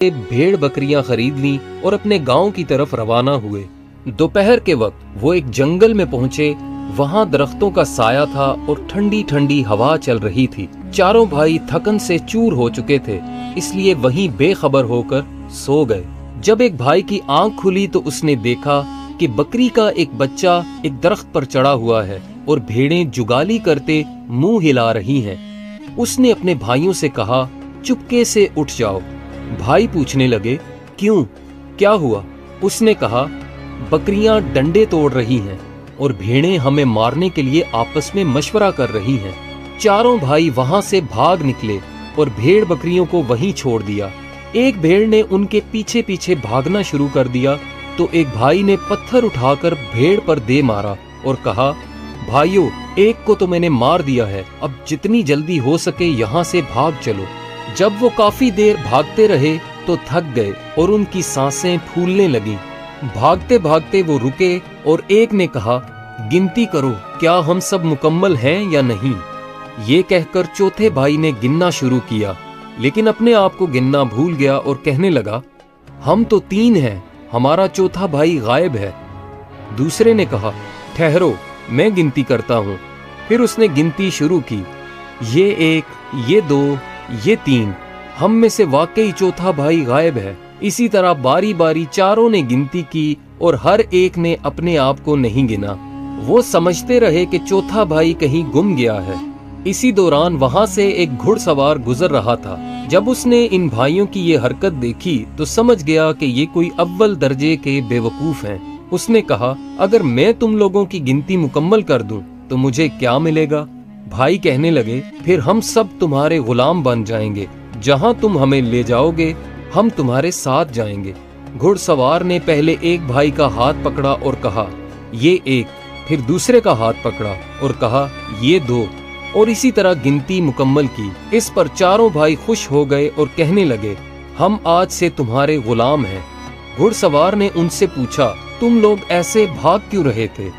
भेड़ बकरियां खरीद ली और अपने गांव की तरफ रवाना हुए। दोपहर के वक्त वो एक जंगल में पहुंचे। वहां दरख्तों का साया था और ठंडी ठंडी हवा चल रही थी। चारों भाई थकन से चूर हो चुके थे, इसलिए वहीं बेखबर होकर सो गए। जब एक भाई की आंख खुली तो उसने देखा कि बकरी का एक बच्चा एक दरख्त पर चढ़ा हुआ है और भेड़ें जुगाली करते मुंह हिला रही हैं। उसने अपने भाइयों से कहा, चुपके से उठ जाओ। भाई पूछने लगे, क्यों, क्या हुआ? उसने कहा, बकरियां डंडे तोड़ रही हैं और भेड़ें हमें मारने के लिए आपस में मशवरा कर रही हैं। चारों भाई वहां से भाग निकले और भेड़ बकरियों को वहीं छोड़ दिया। एक भेड़ ने उनके पीछे पीछे भागना शुरू कर दिया तो एक भाई ने पत्थर उठाकर भेड़ पर दे मारा और कहा, भाइयों, एक को तो मैंने मार दिया है, अब जितनी जल्दी हो सके यहाँ से भाग चलो। जब वो काफी देर भागते रहे तो थक गए और उनकी सांसें फूलने लगीं। भागते भागते वो रुके और एक ने कहा, गिनती करो, क्या हम सब मुकम्मल हैं या नहीं? ये कहकर चौथे भाई ने गिनना शुरू किया, लेकिन अपने आप को गिनना भूल गया और कहने लगा, हम तो 3 हैं, हमारा चौथा भाई गायब है। दूसरे ने कहा, ठहरो, मैं गिनती करता हूँ। फिर उसने गिनती शुरू की, ये 1, ये 2, ये 3, हम में से वाकई चौथा भाई गायब है। इसी तरह बारी बारी चारों ने गिनती की और हर एक ने अपने आप को नहीं गिना। वो समझते रहे कि चौथा भाई कहीं गुम गया है। इसी दौरान वहां से एक घुड़सवार गुजर रहा था। जब उसने इन भाइयों की ये हरकत देखी तो समझ गया कि ये कोई अव्वल दर्जे के बेवकूफ हैं। उसने कहा, अगर मैं तुम लोगों की गिनती मुकम्मल कर दूं तो मुझे क्या मिलेगा? भाई कहने लगे, फिर हम सब तुम्हारे गुलाम बन जाएंगे, जहां तुम हमें ले जाओगे हम तुम्हारे साथ जाएंगे। घुड़सवार ने पहले एक भाई का हाथ पकड़ा और कहा, ये 1, फिर दूसरे का हाथ पकड़ा और कहा, ये 2, और इसी तरह गिनती मुकम्मल की। इस पर चारों भाई खुश हो गए और कहने लगे, हम आज से तुम्हारे गुलाम हैं। घुड़सवार ने उनसे पूछा, तुम लोग ऐसे भाग क्यों रहे थे?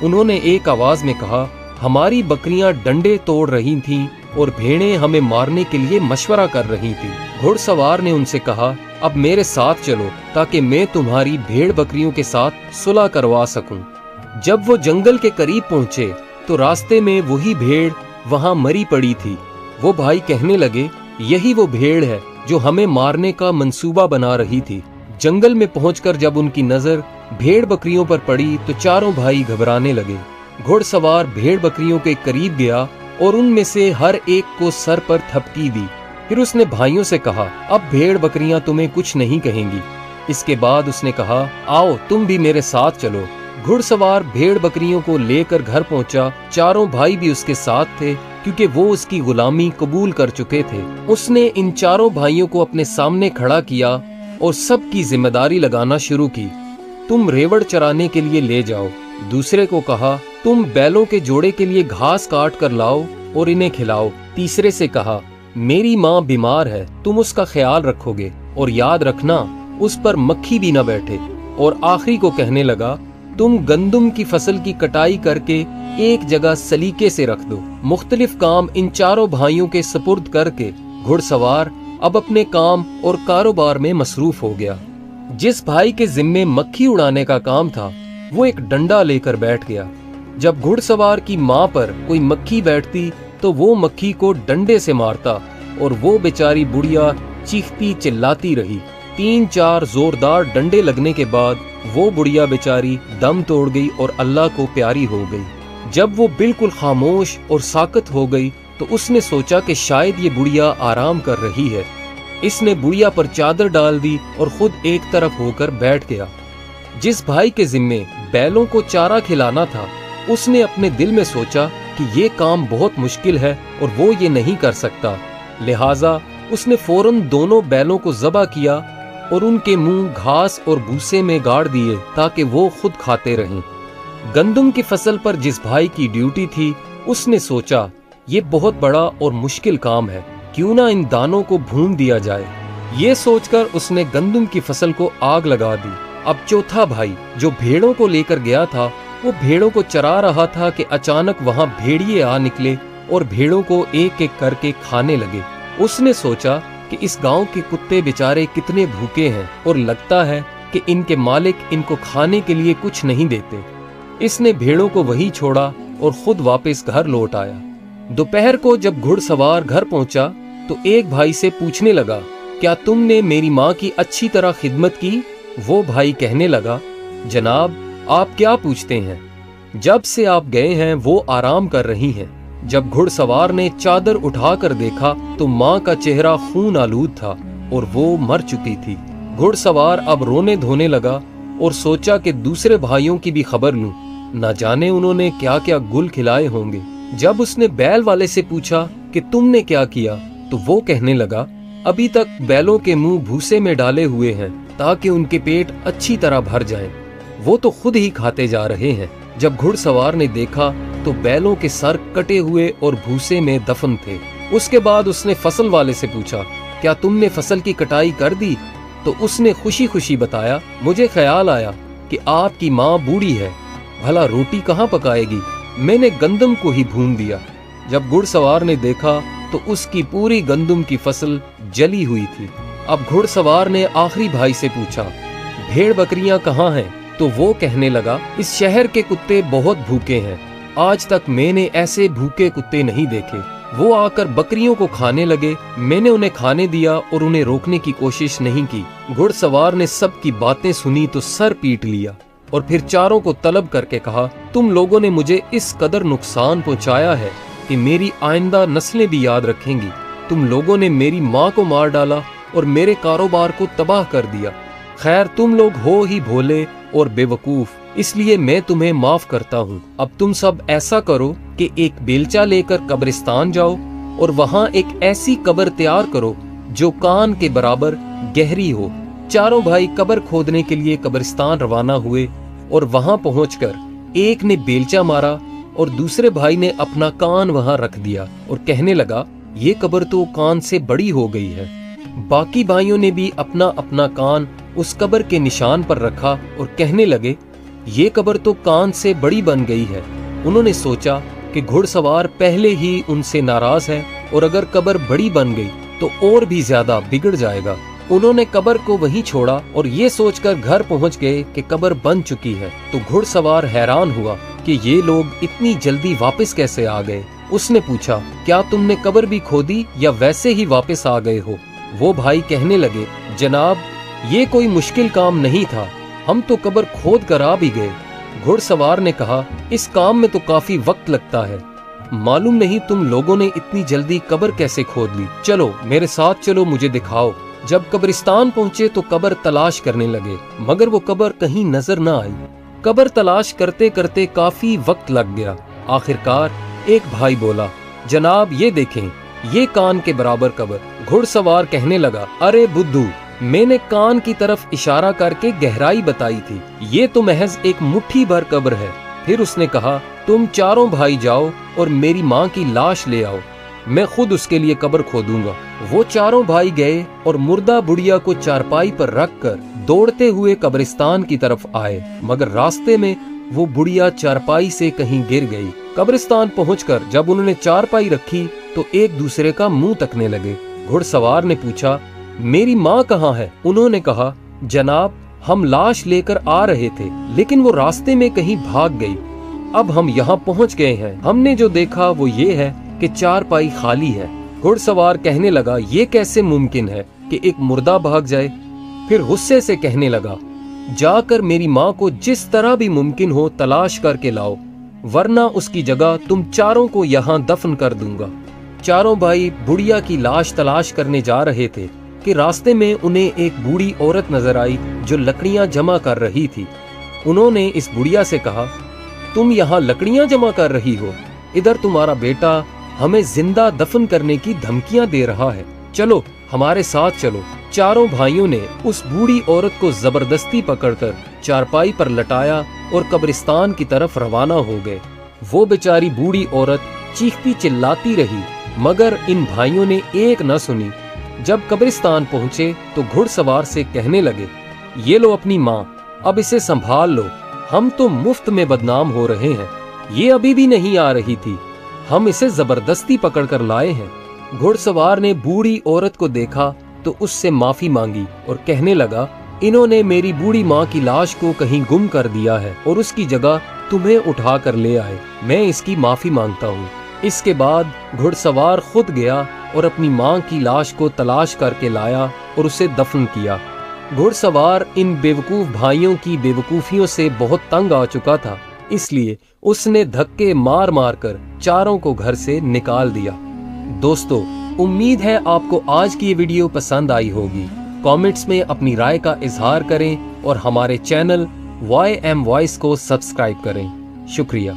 उन्होंने एक आवाज में कहा, हमारी बकरियां डंडे तोड़ रही थीं और भेड़ें हमें मारने के लिए मशवरा कर रही थी। घुड़सवार ने उनसे कहा, अब मेरे साथ चलो ताकि मैं तुम्हारी भेड़ बकरियों के साथ सुलह करवा सकूं। जब वो जंगल के करीब पहुंचे तो रास्ते में वही भेड़ वहां मरी पड़ी थी। वो भाई कहने लगे, यही वो भेड़ है जो हमें मारने का मंसूबा बना रही थी। जंगल में पहुंचकर जब उनकी नजर भेड़ बकरियों पर पड़ी तो चारों भाई घबराने लगे। घुड़सवार भेड़ बकरियों के करीब गया और उनमें से हर एक को सर पर थपकी दी। फिर उसने भाइयों से कहा, अब भेड़ बकरियां तुम्हें कुछ नहीं कहेंगी। इसके बाद उसने कहा, आओ तुम भी मेरे साथ चलो। घुड़सवार भेड़ बकरियों को लेकर घर पहुंचा। चारों भाई भी उसके साथ थे क्योंकि वो उसकी गुलामी कबूल कर चुके थे। उसने इन चारों भाइयों को अपने सामने खड़ा किया और सबकी जिम्मेदारी लगाना शुरू की। तुम रेवड़ चराने के लिए ले जाओ। दूसरे को कहा, तुम बैलों के जोड़े के लिए घास काट कर लाओ और इन्हें खिलाओ। तीसरे से कहा, मेरी माँ बीमार है, तुम उसका ख्याल रखोगे और याद रखना उस पर मक्खी भी न बैठे। और आखिरी को कहने लगा, तुम गंदम की फसल की कटाई करके एक जगह सलीके से रख दो। मुख्तलिफ काम इन चारों भाइयों के सुपुर्द करके घुड़सवार अब अपने काम और कारोबार में मसरूफ हो गया। जिस भाई के जिम्मे मक्खी उड़ाने का काम था वो एक डंडा लेकर बैठ गया। जब घुड़सवार की माँ पर कोई मक्खी बैठती तो वो मक्खी को डंडे से मारता और वो बेचारी बुढ़िया चीखती चिल्लाती रही। 3-4 जोरदार डंडे लगने के बाद वो बुढ़िया बेचारी दम तोड़ गई और अल्लाह को प्यारी हो गई। जब वो बिल्कुल खामोश और साकत हो गई तो उसने सोचा कि शायद ये बुढ़िया आराम कर रही है। इसने बुढ़िया पर चादर डाल दी और खुद एक तरफ होकर बैठ गया। जिस भाई के जिम्मे बैलों को चारा खिलाना था उसने अपने दिल में सोचा कि ये काम बहुत मुश्किल है और वो ये नहीं कर सकता। लिहाजा उसने फौरन दोनों बैलों को ज़बह किया और उनके मुंह घास और भूसे में गाड़ दिए ताकि वो खुद खाते रहें। गंदम की फसल पर जिस भाई की ड्यूटी थी उसने सोचा, ये बहुत बड़ा और मुश्किल काम है, क्यों ना इन दानों को भून दिया जाए। ये सोचकर उसने गंदम की फसल को आग लगा दी। अब चौथा भाई जो भेड़ों को लेकर गया था वो भेड़ों को चरा रहा था कि अचानक वहां भेड़िए आ निकले और भेड़ों को एक एक करके खाने लगे। उसने सोचा कि इस गांव के कुत्ते बेचारे कितने भूखे हैं और लगता है कि इनके मालिक इनको खाने के लिए कुछ नहीं देते। इसने भेड़ों को वहीं छोड़ा और खुद वापस घर लौट आया। दोपहर को जब घुड़सवार घर पहुंचा तो एक भाई से पूछने लगा, क्या तुमने मेरी माँ की अच्छी तरह खिदमत की? वो भाई कहने लगा, जनाब आप क्या पूछते हैं, जब से आप गए हैं वो आराम कर रही हैं। जब घुड़सवार ने चादर उठाकर देखा तो माँ का चेहरा खून आलूद था और वो मर चुकी थी। घुड़सवार अब रोने धोने लगा और सोचा कि दूसरे भाइयों की भी खबर लूं, न जाने उन्होंने क्या क्या गुल खिलाए होंगे। जब उसने बैल वाले से पूछा कि तुमने क्या किया, तो वो कहने लगा, अभी तक बैलों के मुंह भूसे में डाले हुए हैं ताकि उनके पेट अच्छी तरह भर जाएं। वो तो खुद ही खाते जा रहे हैं। जब घुड़सवार ने देखा तो बैलों के सर कटे हुए और भूसे में दफन थे। उसके बाद उसने फसल वाले से पूछा, क्या तुमने फसल की कटाई कर दी? तो उसने खुशी खुशी बताया, मुझे ख्याल आया कि आपकी माँ बूढ़ी है, भला रोटी कहाँ पकाएगी, मैंने गंदम को ही भून दिया। जब घुड़सवार ने देखा तो उसकी पूरी गंदम की फसल जली हुई थी। अब घुड़सवार ने आखिरी भाई से पूछा, भेड़ बकरियां कहाँ हैं? तो वो कहने लगा, इस शहर के कुत्ते बहुत भूखे हैं, आज तक मैंने ऐसे भूखे कुत्ते नहीं देखे। वो आकर बकरियों को खाने लगे, मैंने उन्हें खाने दिया और उन्हें रोकने की कोशिश नहीं की। घुड़सवार ने सबकी बातें सुनी तो सर पीट लिया और फिर चारों को तलब करके कहा, तुम लोगों ने मुझे इस कदर नुकसान पहुंचाया है कि मेरी आइंदा नस्लें भी याद रखेंगी। तुम लोगों ने मेरी माँ को मार डाला और मेरे कारोबार को तबाह कर दिया। खैर तुम लोग हो ही भोले और बेवकूफ, इसलिए मैं तुम्हें माफ करता हूँ। अब तुम सब ऐसा करो कि एक बेलचा लेकर कब्रिस्तान जाओ और वहाँ एक ऐसी कब्र तैयार करो जो कान के बराबर गहरी हो। चारों भाई कब्र खोदने के लिए कब्रिस्तान रवाना हुए और वहाँ पहुंचकर एक ने बेलचा मारा और दूसरे भाई ने अपना कान वहाँ रख दिया और कहने लगा, ये कब्र तो कान से बड़ी हो गई है। बाकी भाइयों ने भी अपना अपना कान उस कब्र के निशान पर रखा और कहने लगे, ये कब्र तो कान से बड़ी बन गई है। उन्होंने सोचा कि घुड़सवार पहले ही उनसे नाराज है और अगर कब्र बड़ी बन गई तो और भी ज्यादा बिगड़ जाएगा। उन्होंने कब्र को वहीं छोड़ा और ये सोचकर घर पहुंच गए कि कब्र बन चुकी है। तो घुड़सवार हैरान हुआ कि ये लोग इतनी जल्दी वापस कैसे आ गए। उसने पूछा, क्या तुमने कब्र भी खोदी या वैसे ही वापस आ गए हो? वो भाई कहने लगे, जनाब ये कोई मुश्किल काम नहीं था, हम तो कब्र खोद कर आ भी गए। घुड़सवार ने कहा, इस काम में तो काफी वक्त लगता है, मालूम नहीं तुम लोगों ने इतनी जल्दी कब्र कैसे खोद ली। चलो मेरे साथ चलो, मुझे दिखाओ। जब कब्रिस्तान पहुंचे तो कब्र तलाश करने लगे, मगर वो कब्र कहीं नजर न आई। कब्र तलाश करते करते काफी वक्त लग गया। आखिरकार एक भाई बोला, जनाब ये देखें, ये कान के बराबर कब्र। घुड़सवार कहने लगा, अरे बुद्धू, मैंने कान की तरफ इशारा करके गहराई बताई थी, ये तो महज एक मुट्ठी भर कब्र है। फिर उसने कहा, तुम चारों भाई जाओ और मेरी माँ की लाश ले आओ, मैं खुद उसके लिए कब्र खोदूंगा। वो चारों भाई गए और मुर्दा बुढ़िया को चारपाई पर रखकर दौड़ते हुए कब्रिस्तान की तरफ आए, मगर रास्ते में वो बुढ़िया चारपाई से कहीं गिर गई। कब्रिस्तान पहुंचकर जब उन्होंने चारपाई रखी तो एक दूसरे का मुंह तकने लगे। घुड़सवार ने पूछा, मेरी माँ कहाँ है? उन्होंने कहा, जनाब हम लाश लेकर आ रहे थे, लेकिन वो रास्ते में कहीं भाग गई। अब हम यहाँ पहुँच गए हैं। हमने जो देखा वो ये है कि चारपाई खाली है। घुड़सवार कहने लगा, ये कैसे मुमकिन है कि एक मुर्दा भाग जाए? फिर गुस्से से कहने लगा, जाकर मेरी माँ को जिस तरह भी मुमकिन हो तलाश करके लाओ, वरना उसकी जगह तुम चारों को यहाँ दफन कर दूंगा। चारों भाई बुढ़िया की लाश तलाश करने जा रहे थे कि रास्ते में उन्हें एक बूढ़ी औरत नजर आई जो लकड़ियां जमा कर रही थी। उन्होंने इस बुढ़िया से कहा, तुम यहाँ लकड़ियां जमा कर रही हो? इधर तुम्हारा बेटा हमें जिंदा दफन करने की धमकियां दे रहा है, चलो हमारे साथ चलो। चारों भाइयों ने उस बूढ़ी औरत को जबरदस्ती पकड़कर चारपाई पर लटाया और कब्रिस्तान की तरफ रवाना हो गए। वो बेचारी बूढ़ी औरत चीखती चिल्लाती रही, मगर इन भाइयों ने एक न सुनी। जब कब्रिस्तान पहुंचे तो घुड़सवार से कहने लगे, ये लो अपनी माँ, अब इसे संभाल लो, हम तो मुफ्त में बदनाम हो रहे हैं। ये अभी भी नहीं आ रही थी, हम इसे जबरदस्ती पकड़कर लाए हैं। घुड़सवार ने बूढ़ी औरत को देखा تو اس سے معافی مانگی اور کہنے لگا انہوں نے میری بوڑھی ماں کی لاش کو کہیں گم کر دیا ہے اور اس کی جگہ تمہیں اٹھا کر لے آئے، میں اس کی معافی مانگتا ہوں۔ اس کے بعد گھڑ سوار خود گیا اور اپنی ماں کی لاش کو تلاش کر کے لایا اور اسے دفن کیا۔ گھڑ سوار ان بیوقوف بھائیوں کی بیوقوفیوں سے بہت تنگ آ چکا تھا، اس لیے اس نے دھکے مار مار کر چاروں کو گھر سے نکال دیا۔ دوستو، امید ہے آپ کو آج کی یہ ویڈیو پسند آئی ہوگی۔ کامنٹس میں اپنی رائے کا اظہار کریں اور ہمارے چینل YM Voice کو سبسکرائب کریں۔ شکریہ۔